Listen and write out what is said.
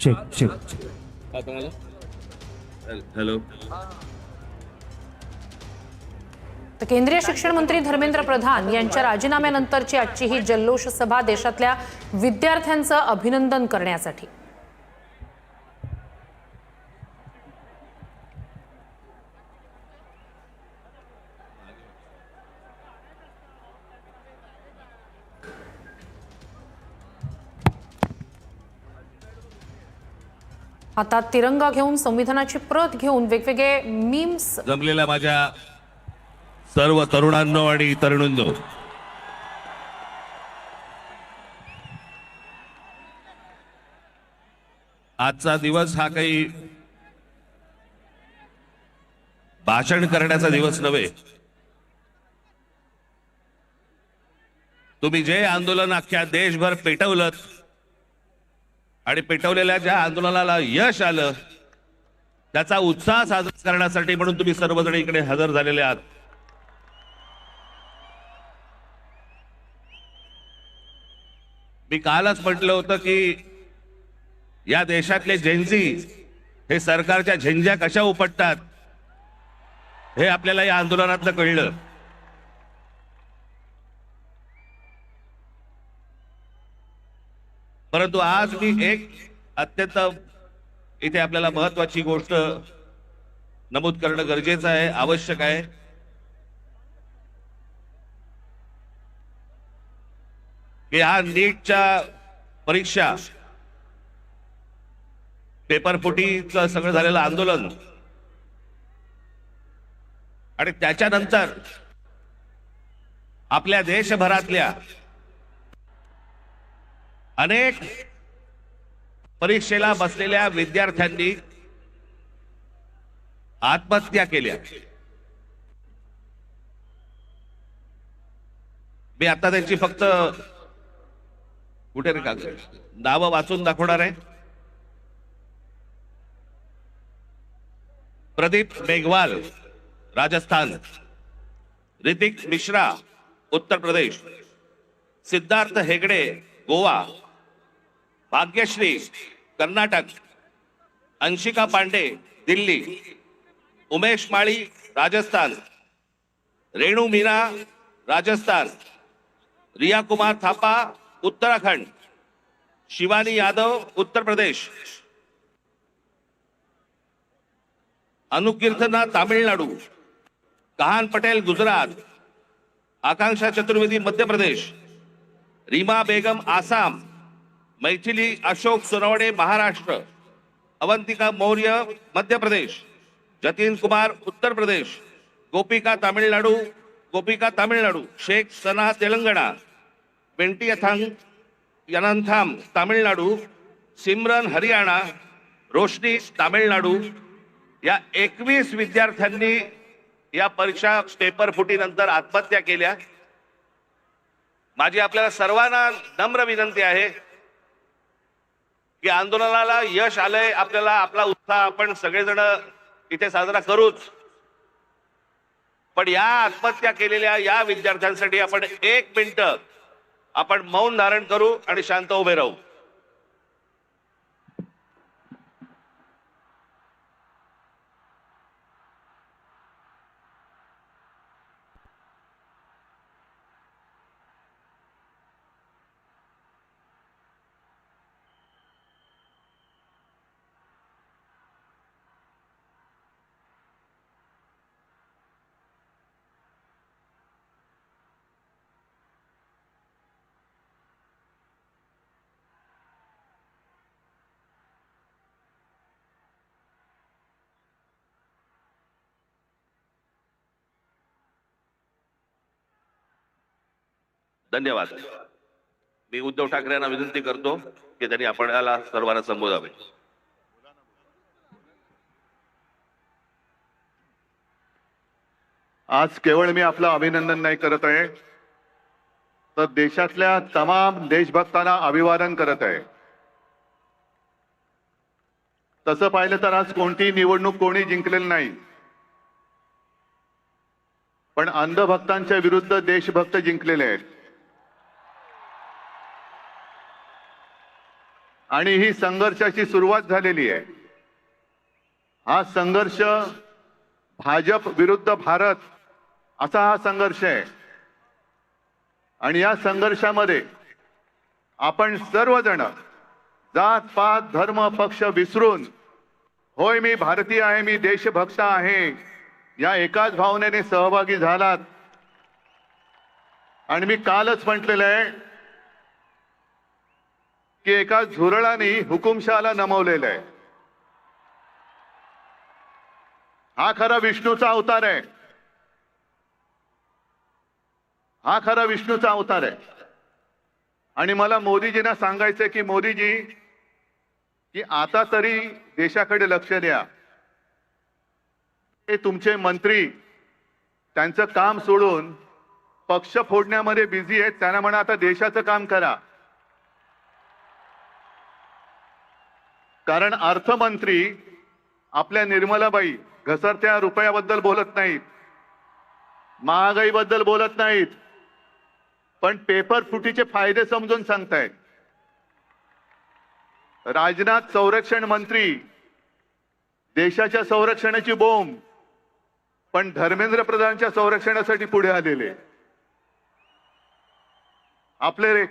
Check check check. Hello. तर केंद्रीय शिक्षण मंत्री धर्मेंद्र प्रधान यांच्या राजीनाम्यानंतरची आजची ही जल्लोष सभा देशातल्या विद्यार्थ्यांचं अभिनंदन करण्यासाठी. हातात तिरंगा घेऊन संविधानाची प्रत घेऊन वेगवेगळे मीम्स जमलेल्या माझ्या सर्व तरुणांनो आणि तरुणींनो, आजचा दिवस हा काही भाषण करण्याचा दिवस नव्हे. तुम्ही जे आंदोलन अख्ख्या देशभर पेटवलं आणि पेटवलेल्या ज्या आंदोलनाला यश आलं त्याचा उत्साह साजरा करण्यासाठी म्हणून तुम्ही सर्वजण इकडे हजर झालेले आहात. मी कालच म्हटलं होतं की या देशातले जेन्झी हे सरकारच्या झेंझ्या कशा उपटतात हे आपल्याला या आंदोलनातलं कळलं. परंतु आज मी एक अत्यंत इथे आपल्याला महत्वाची गोष्ट नमूद करणं गरजेचं आहे, आवश्यक आहे. की हा नीटच्या परीक्षा पेपर फुटीचं सगळं झालेलं आंदोलन आणि त्याच्यानंतर आपल्या देशभरातल्या अनेक परीक्षेला बसलेल्या विद्यार्थ्यांनी आत्महत्या केल्या. मी आता त्यांची फक्त कुठे रे कागद नावं वाचून दाखवणार आहे. प्रदीप मेघवाल राजस्थान, ऋतिक मिश्रा उत्तर प्रदेश, सिद्धार्थ हेगडे गोवा, भाग्यश्री कर्नाटक, अंशिका पांडे दिल्ली, उमेश माळी राजस्थान, रेणू मीना राजस्थान, रिया कुमार थापा उत्तराखंड, शिवानी यादव उत्तर प्रदेश, अनुकीर्तना तामिळनाडू, कहान पटेल गुजरात, आकांक्षा चतुर्वेदी मध्य प्रदेश, रीमा बेगम आसाम, मैथिली अशोक सोनवणे महाराष्ट्र, अवंतिका मौर्य मध्य प्रदेश, जतीन कुमार उत्तर प्रदेश, गोपिका तामिळनाडू, शेख सना तेलंगणा, वेंटी यनंथाम तामिळनाडू, सिमरन हरियाणा, रोशनी तामिळनाडू या 21 विद्यार्थ्यांनी या परीक्षा पेपर फुटीनंतर आत्महत्या केल्या. माझी आपल्याला सर्वांना नम्र विनंती आहे की आंदोलनाला यश आलंय, आपल्याला आपला उत्साह आपण सगळेजण इथे साजरा करूच, पण या आत्महत्या केलेल्या या विद्यार्थ्यांसाठी आपण 1 मिनिट आपण मौन धारण करू आणि शांत उभे राहू. धन्यवाद. मी उद्धव ठाकरे यांना विनंती करतो की त्यांनी आपल्याला सर्वांना संबोधावे. आज केवळ मी आपलं अभिनंदन नाही करत आहे, तर देशातल्या तमाम देशभक्तांना अभिवादन करत आहे. तसं पाहिलं तर आज कोणतीही निवडणूक कोणी जिंकलेली नाही, पण अंधभक्तांच्या विरुद्ध देशभक्त जिंकलेले आहेत. आणि ही संघर्षाची सुरुवात झालेली आहे. हा संघर्ष भाजप विरुद्ध भारत असा हा संघर्ष आहे. आणि या संघर्षामध्ये आपण सर्वजण जात पात धर्म पक्ष विसरून होय मी भारतीय आहे, मी देशभक्त आहे या एकाच भावनेने सहभागी झालात. आणि मी कालच म्हटलेलं आहे की एका झुरळाने हुकुमशहाला नमवलेलं आहे. हा खरा विष्णूचा अवतार आहे. हा खरा विष्णूचा अवतार आहे. आणि मला मोदीजींना सांगायचंय की मोदीजी की आता तरी देशाकडे लक्ष द्या. हे तुमचे मंत्री त्यांचं काम सोडून पक्ष फोडण्यामध्ये बिझी आहेत. त्यांना म्हणा आता देशाचं काम करा. कारण अर्थमंत्री आपल्या निर्मलाबाई घसरत्या रुपयाबद्दल बोलत नाहीत, महागाईबद्दल बोलत नाहीत, पण पेपर फुटीचे फायदे समजून सांगतायत. राजनाथ संरक्षण मंत्री देशाच्या संरक्षणाची बोंब, पण धर्मेंद्र प्रधानच्या संरक्षणासाठी पुढे आलेले. आपले